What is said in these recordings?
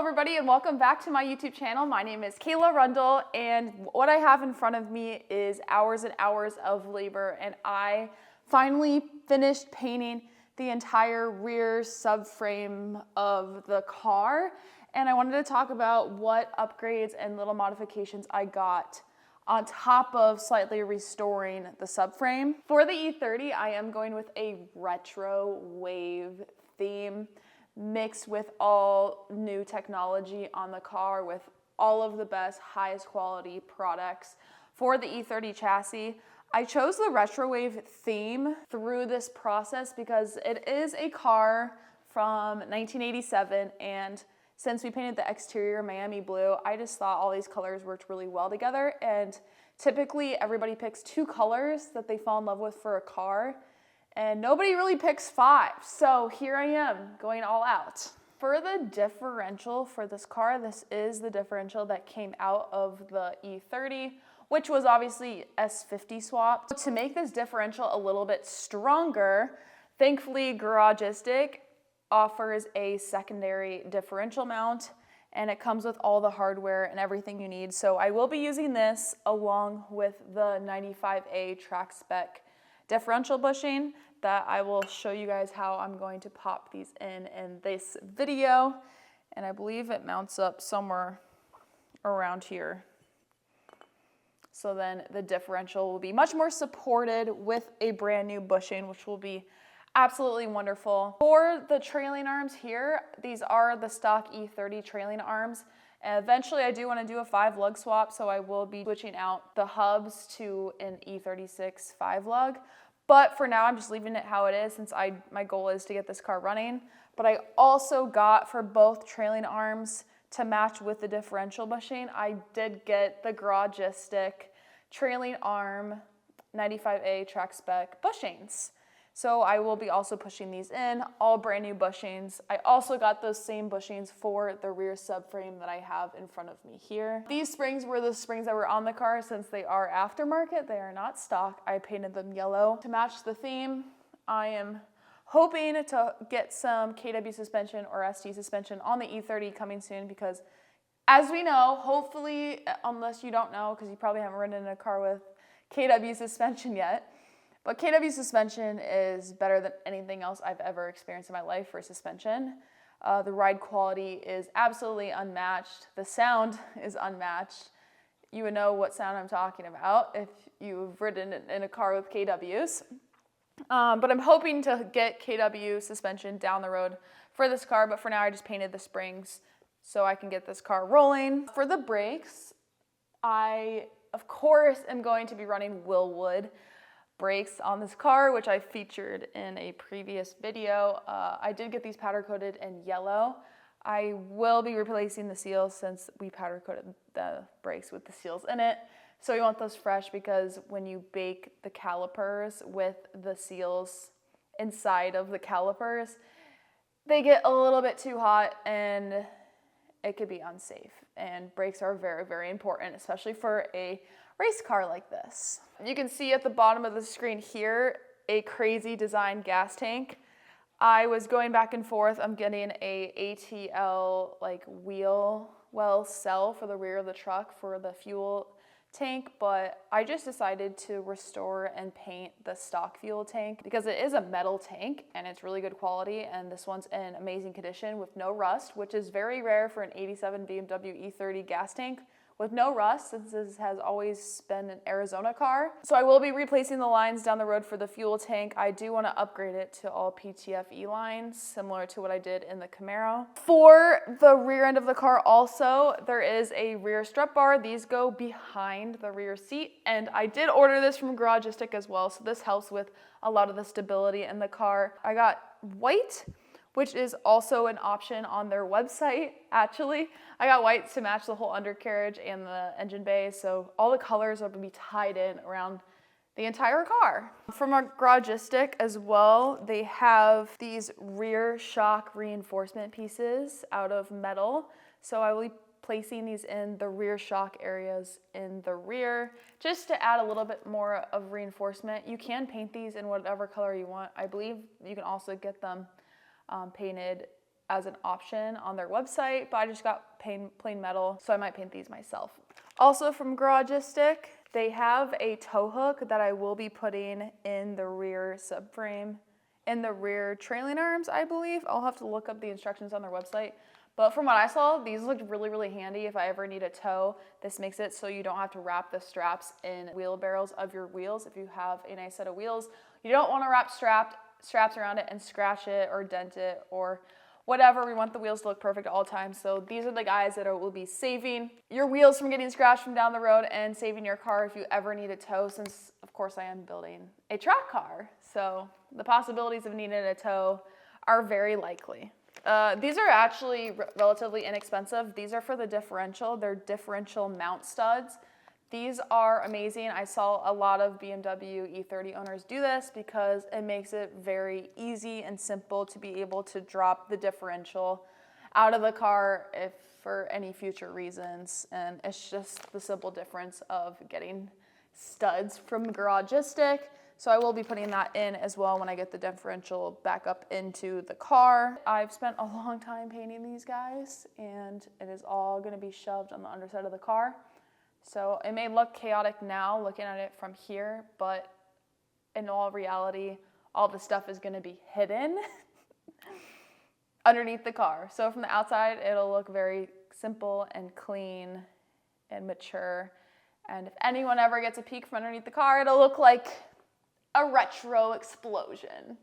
everybody, and welcome back to my YouTube channel. My name is Kayla Rundle, and what I have in front of me is hours and hours of labor, and I finally finished painting the entire rear subframe of the car, and I wanted to talk about what upgrades and little modifications I got on top of slightly restoring the subframe. For the E30, I am going with a retro wave theme mixed with all new technology on the car with all of the best, highest quality products. For the E30 chassis, I chose the retro wave theme through this process because it is a car from 1987, and since we painted the exterior Miami blue, I just thought all these colors worked really well together, and typically everybody picks two colors that they fall in love with for a car, and nobody really picks five, so here I am going all out. For the differential for this car, this is the differential that came out of the E30, which was obviously S50 swapped. To make this differential a little bit stronger, thankfully Garagistic offers a secondary differential mount, and it comes with all the hardware and everything you need. So I will be using this along with the 95A track spec differential bushing that I will show you guys how I'm going to pop these in this video. And I believe it mounts up somewhere around here. So then the differential will be much more supported with a brand new bushing, which will be absolutely wonderful. For the trailing arms here, these are the stock E30 trailing arms. And eventually I do want to do a 5 lug swap, so I will be switching out the hubs to an E36 5 lug. But for now, I'm just leaving it how it is since my goal is to get this car running. But I also got for both trailing arms to match with the differential bushing, I did get the Garagistic trailing arm 95A track spec bushings. So I will be also pushing these in, all brand new bushings. I also got those same bushings for the rear subframe that I have in front of me here. These springs were the springs that were on the car since they are aftermarket. They are not stock. I painted them yellow to match the theme. I am hoping to get some KW suspension or ST suspension on the E30 coming soon because as we know, hopefully, unless you don't know because you probably haven't ridden in a car with KW suspension yet, but KW suspension is better than anything else I've ever experienced in my life for suspension. The ride quality is absolutely unmatched. The sound is unmatched. You would know what sound I'm talking about if you've ridden in a car with KWs. But I'm hoping to get KW suspension down the road for this car, but for now I just painted the springs so I can get this car rolling. For the brakes, I, of course, am going to be running Wilwood brakes on this car, which I featured in a previous video. I did get these powder coated in yellow. I will be replacing the seals since we powder coated the brakes with the seals in it. So you want those fresh because when you bake the calipers with the seals inside of the calipers, they get a little bit too hot and it could be unsafe. And brakes are very, very important, especially for a race car like this. You can see at the bottom of the screen here a crazy design gas tank. I was going back and forth. I'm getting a ATL like wheel well cell for the rear of the truck for the fuel tank, but I just decided to restore and paint the stock fuel tank because it is a metal tank and it's really good quality, and this one's in amazing condition with no rust, which is very rare for an 87 BMW E30 gas tank with no rust, since this has always been an Arizona car. So I will be replacing the lines down the road for the fuel tank. I do want to upgrade it to all PTFE lines, similar to what I did in the Camaro. For the rear end of the car also, there is a rear strut bar. These go behind the rear seat, and I did order this from Garagistic as well, so this helps with a lot of the stability in the car. I got white, which is also an option on their website, actually. I got white to match the whole undercarriage and the engine bay, so all the colors are gonna be tied in around the entire car. From our Garagistic as well, they have these rear shock reinforcement pieces out of metal, so I will be placing these in the rear shock areas in the rear, just to add a little bit more of reinforcement. You can paint these in whatever color you want. I believe you can also get them painted as an option on their website, but I just got plain metal, so I might paint these myself. Also from Garagistic, they have a tow hook that I will be putting in the rear subframe, in the rear trailing arms, I believe. I'll have to look up the instructions on their website. But from what I saw, these looked really, really handy if I ever need a tow. This makes it so you don't have to wrap the straps in wheelbarrows of your wheels. If you have a nice set of wheels, you don't want to wrap straps around it and scratch it or dent it or whatever. We want the wheels to look perfect at all times. So these are the guys that will be saving your wheels from getting scratched from down the road and saving your car if you ever need a tow, since of course I am building a track car. So the possibilities of needing a tow are very likely. These are actually relatively inexpensive. These are for the differential. They're differential mount studs. These are amazing. I saw a lot of BMW E30 owners do this because it makes it very easy and simple to be able to drop the differential out of the car if for any future reasons. And it's just the simple difference of getting studs from Garagistic. So I will be putting that in as well when I get the differential back up into the car. I've spent a long time painting these guys, and it is all gonna be shoved on the underside of the car. So it may look chaotic now looking at it from here, but in all reality, all the stuff is gonna be hidden underneath the car. So from the outside, it'll look very simple and clean and mature. And if anyone ever gets a peek from underneath the car, it'll look like a retro explosion.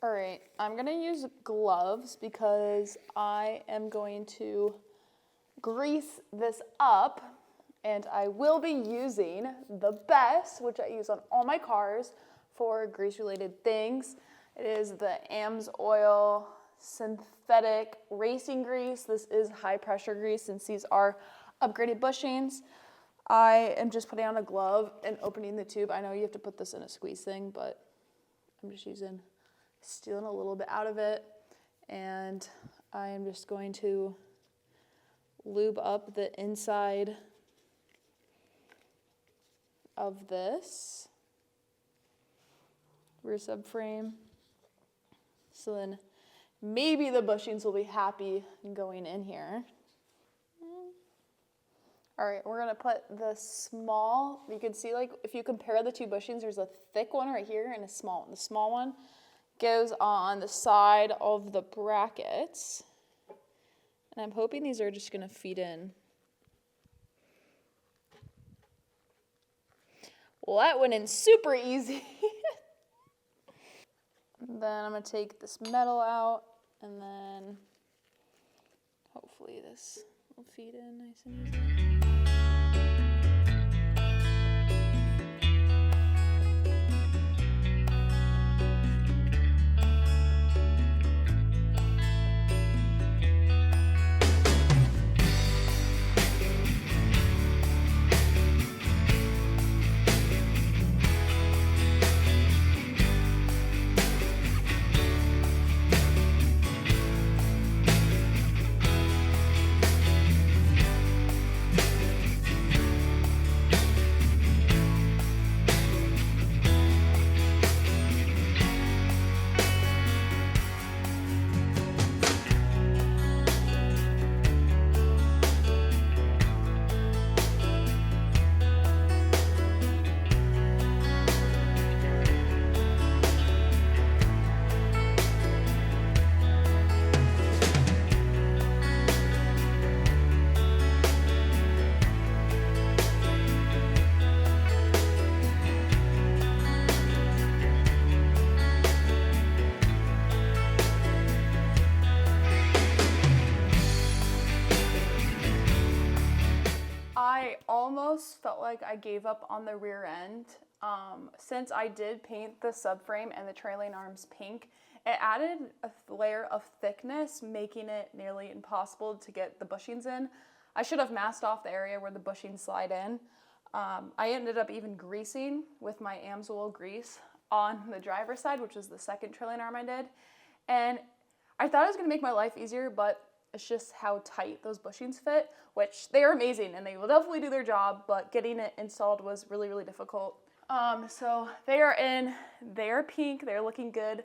All right, I'm gonna use gloves because I am going to grease this up, and I will be using the best, which I use on all my cars for grease related things. It is the AMSOIL synthetic racing grease. This is high pressure grease since these are upgraded bushings. I am just putting on a glove and opening the tube. I know you have to put this in a squeeze thing, but I'm just stealing a little bit out of it. And I am just going to lube up the inside of this rear subframe. So then maybe the bushings will be happy going in here. All right, we're gonna put the small, you can see like if you compare the two bushings, there's a thick one right here and a small one. The small one goes on the side of the brackets. And I'm hoping these are just gonna feed in. Well, that went in super easy. Then I'm gonna take this metal out, and then hopefully this will feed in nice and easy. I almost felt like I gave up on the rear end. Since I did paint the subframe and the trailing arms pink, it added a layer of thickness, making it nearly impossible to get the bushings in. I should have masked off the area where the bushings slide in. I ended up even greasing with my AMSOIL grease on the driver's side, which was the second trailing arm I did. And I thought it was gonna make my life easier, but it's just how tight those bushings fit, which they are amazing and they will definitely do their job, but getting it installed was really, really difficult. So they are in, they are pink, they're looking good.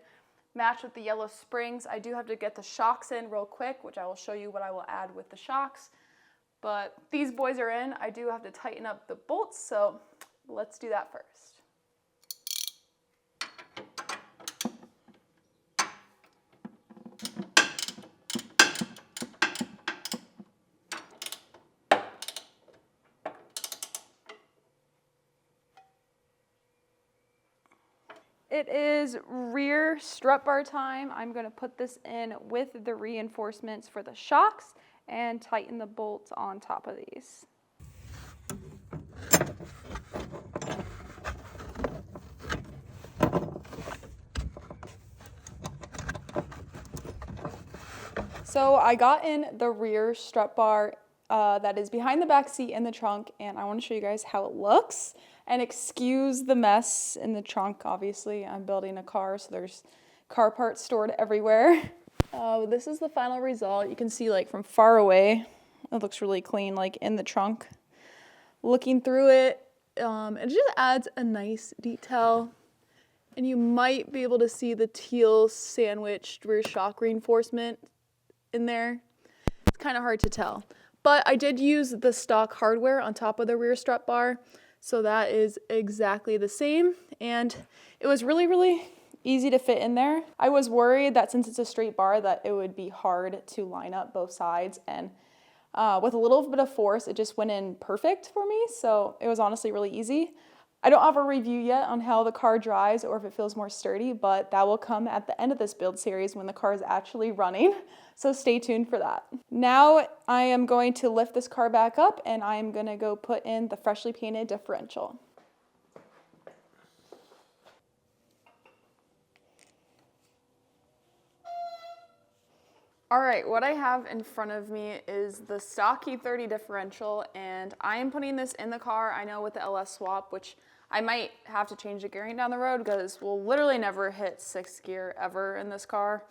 match with the yellow springs. I do have to get the shocks in real quick, which I will show you what I will add with the shocks. But these boys are in. I do have to tighten up the bolts, so let's do that first. It is rear strut bar time. I'm going to put this in with the reinforcements for the shocks and tighten the bolts on top of these. So I got in the rear strut bar that is behind the back seat in the trunk, and I want to show you guys how it looks. And excuse the mess in the trunk, obviously. I'm building a car, so there's car parts stored everywhere. This is the final result. You can see like from far away, it looks really clean, like in the trunk. Looking through it, it just adds a nice detail. And you might be able to see the teal sandwiched rear shock reinforcement in there. It's kind of hard to tell. But I did use the stock hardware on top of the rear strut bar. So that is exactly the same, and it was really, really easy to fit in there. I was worried that since it's a straight bar that it would be hard to line up both sides, and with a little bit of force, it just went in perfect for me, so it was honestly really easy. I don't have a review yet on how the car drives or if it feels more sturdy, but that will come at the end of this build series when the car is actually running, so stay tuned for that. Now I am going to lift this car back up and I am going to go put in the freshly painted differential. All right, what I have in front of me is the stock E30 differential, and I am putting this in the car. I know with the LS swap, which I might have to change the gearing down the road because we'll literally never hit 6th gear ever in this car.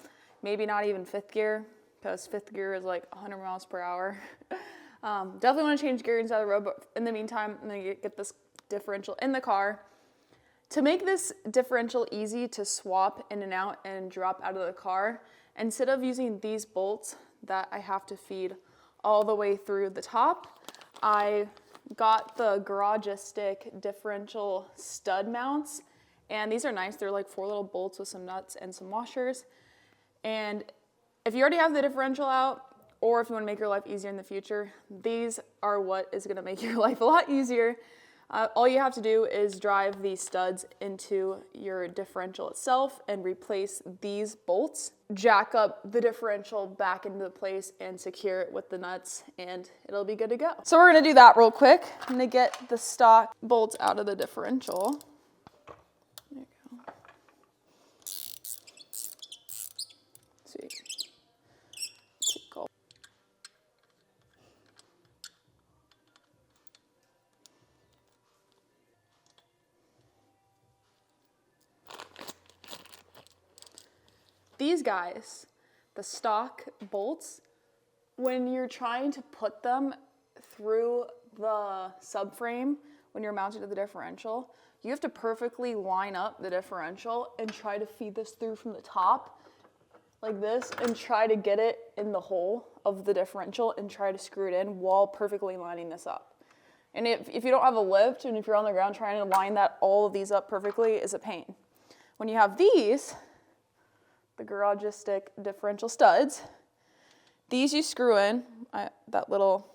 Maybe not even 5th gear, because 5th gear is like 100 miles per hour. Definitely want to change gearings down the road, but in the meantime, I'm going to get this differential in the car. To make this differential easy to swap in and out and drop out of the car, instead of using these bolts that I have to feed all the way through the top, I got the Garagistic differential stud mounts, and these are nice. They're like 4 little bolts with some nuts and some washers. And if you already have the differential out, or if you want to make your life easier in the future, these are what is going to make your life a lot easier. All you have to do is drive these studs into your differential itself and replace these bolts. Jack up the differential back into place and secure it with the nuts, and it'll be good to go. So we're gonna do that real quick. I'm gonna get the stock bolts out of the differential. There you go. Sweet. Keep going. These guys, the stock bolts, when you're trying to put them through the subframe, when you're mounted to the differential, you have to perfectly line up the differential and try to feed this through from the top like this and try to get it in the hole of the differential and try to screw it in while perfectly lining this up. And if you don't have a lift and if you're on the ground trying to line all of these up perfectly is a pain. When you have these, the Garagistic differential studs, these you screw in, that little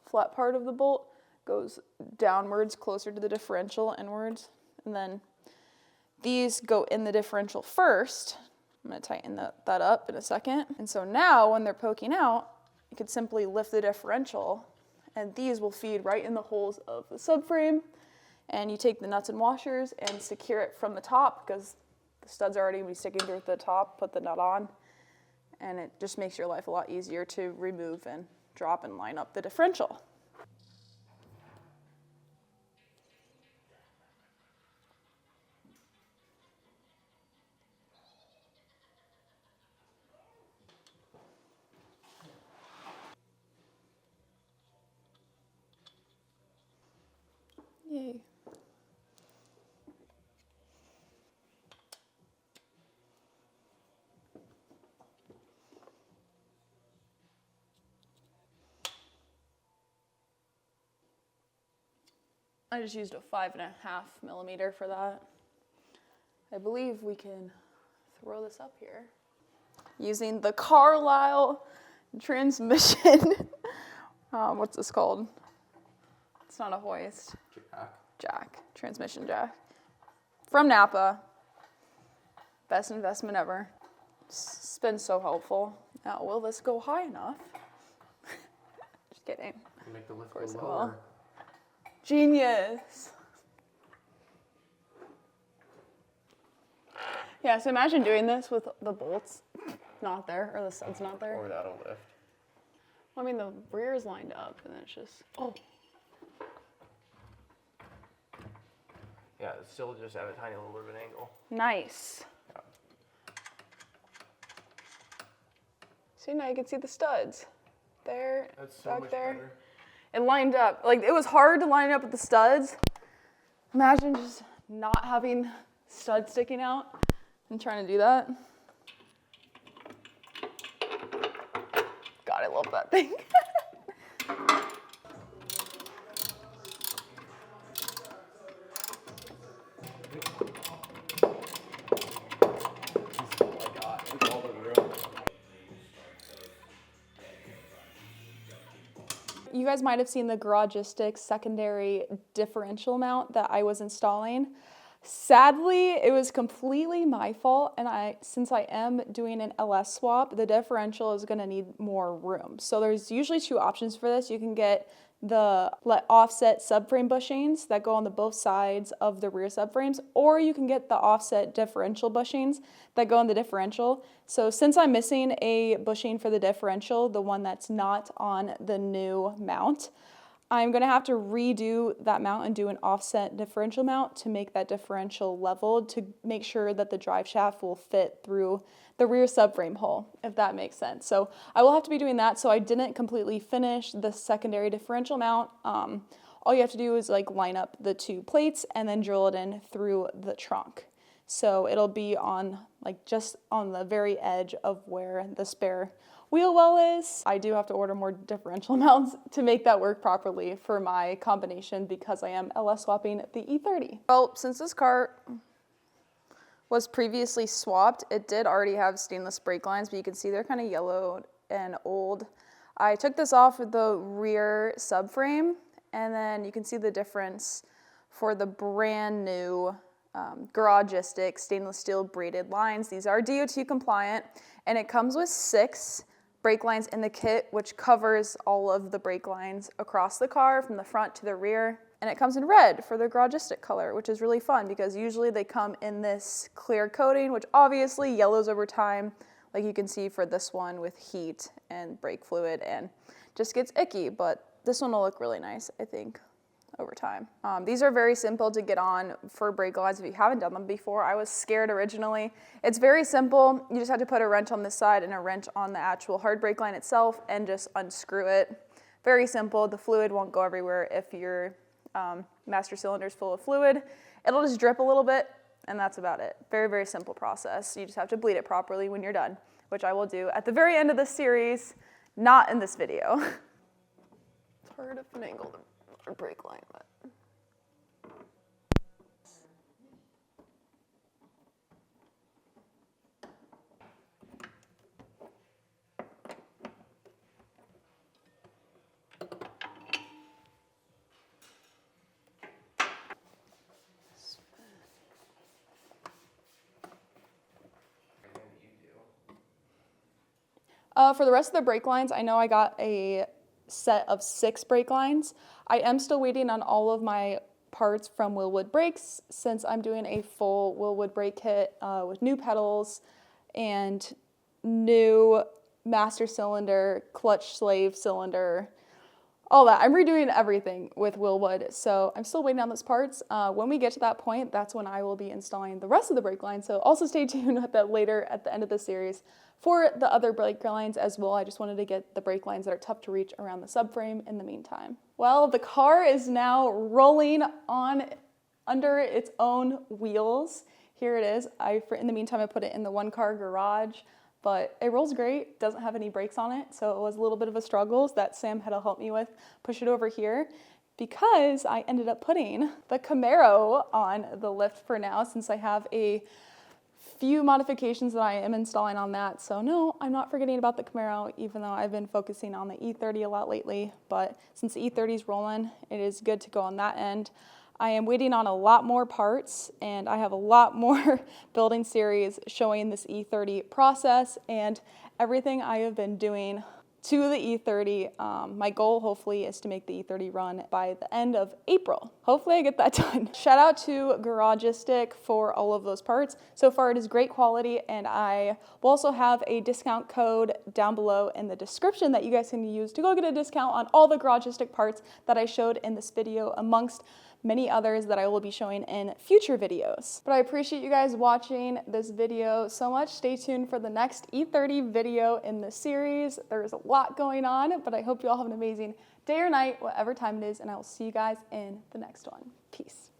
flat part of the bolt goes downwards closer to the differential, inwards, and then these go in the differential first. I'm going to tighten that up in a second. And so now when they're poking out, you could simply lift the differential and these will feed right in the holes of the subframe, and you take the nuts and washers and secure it from the top because the studs are already going to be sticking through the top, put the nut on, and it just makes your life a lot easier to remove and drop and line up the differential. Yay. I just used a 5.5 millimeter for that. I believe we can throw this up here. Using the Carlisle transmission. What's this called? It's not a hoist. Jack. Transmission jack. From Napa. Best investment ever. It's been so helpful. Now, will this go high enough? Just kidding. Make the lift go lower. Genius. Yeah, so imagine doing this with the bolts not there, or the studs not there. Or without a lift. Well, I mean, the rear is lined up, and then it's just, oh. Yeah, it's still just at a tiny little bit of an angle. Nice. Yeah. See, now you can see the studs. There, That's so back much there. better. It lined up. Like, it was hard to line up with the studs. Imagine just not having studs sticking out and trying to do that. God, I love that thing. You guys might have seen the Garagistics secondary differential mount that I was installing. Sadly, it was completely my fault, and since I am doing an LS swap, the differential is going to need more room. So there's usually two options for this. You can get the offset subframe bushings that go on both sides of the rear subframes, or you can get the offset differential bushings that go on the differential. So since I'm missing a bushing for the differential, the one that's not on the new mount, I'm going to have to redo that mount and do an offset differential mount to make that differential leveled to make sure that the drive shaft will fit through the rear subframe hole, if that makes sense. So I will have to be doing that. So I didn't completely finish the secondary differential mount. All you have to do is like line up the two plates and then drill it in through the trunk. So it'll be on just on the very edge of where the spare wheel well is. I do have to order more differential mounts to make that work properly for my combination because I am LS swapping the E30. Well, since this car was previously swapped, it did already have stainless brake lines, but you can see they're kind of yellow and old. I took this off with the rear subframe, and then you can see the difference for the brand new Garagistics stainless steel braided lines. These are DOT compliant, and it comes with 6 brake lines in the kit, which covers all of the brake lines across the car from the front to the rear. And it comes in red for the Garagistic color, which is really fun because usually they come in this clear coating, which obviously yellows over time, like you can see for this one with heat and brake fluid, and just gets icky, but this one will look really nice, I think, over time. These are very simple to get on for brake lines if you haven't done them before. I was scared originally. It's very simple. You just have to put a wrench on this side and a wrench on the actual hard brake line itself and just unscrew it. Very simple. The fluid won't go everywhere if your master cylinder is full of fluid. It'll just drip a little bit, and that's about it. Very, very simple process. You just have to bleed it properly when you're done, which I will do at the very end of this series, not in this video. It's hard to finagle the brake line, but. For the rest of the brake lines, I know I got a set of 6 brake lines. I am still waiting on all of my parts from Willwood Brakes since I'm doing a full Willwood brake kit with new pedals and new master cylinder, clutch slave cylinder, all that. I'm redoing everything with Willwood, so I'm still waiting on those parts. When we get to that point, that's when I will be installing the rest of the brake line, so also stay tuned with that later at the end of the series. For the other brake lines as well, I just wanted to get the brake lines that are tough to reach around the subframe in the meantime. Well, the car is now rolling on under its own wheels. Here it is. In the meantime, I put it in the one-car garage, but it rolls great. Doesn't have any brakes on it, so it was a little bit of a struggle that Sam had to help me with. Push it over here. because I ended up putting the Camaro on the lift for now, since I have a few modifications that I am installing on that. So no, I'm not forgetting about the Camaro, even though I've been focusing on the E30 a lot lately. But since the E30 is rolling, it is good to go on that end. I am waiting on a lot more parts, and I have a lot more building series showing this E30 process and everything I have been doing to the E30. My goal, hopefully, is to make the E30 run by the end of April. Hopefully I get that done. Shout out to Garagistic for all of those parts. So far it is great quality, and I will also have a discount code down below in the description that you guys can use to go get a discount on all the Garagistic parts that I showed in this video, amongst many others that I will be showing in future videos. But I appreciate you guys watching this video so much. Stay tuned for the next E30 video in the series. There's a lot going on, but I hope you all have an amazing day or night, whatever time it is, and I will see you guys in the next one. Peace.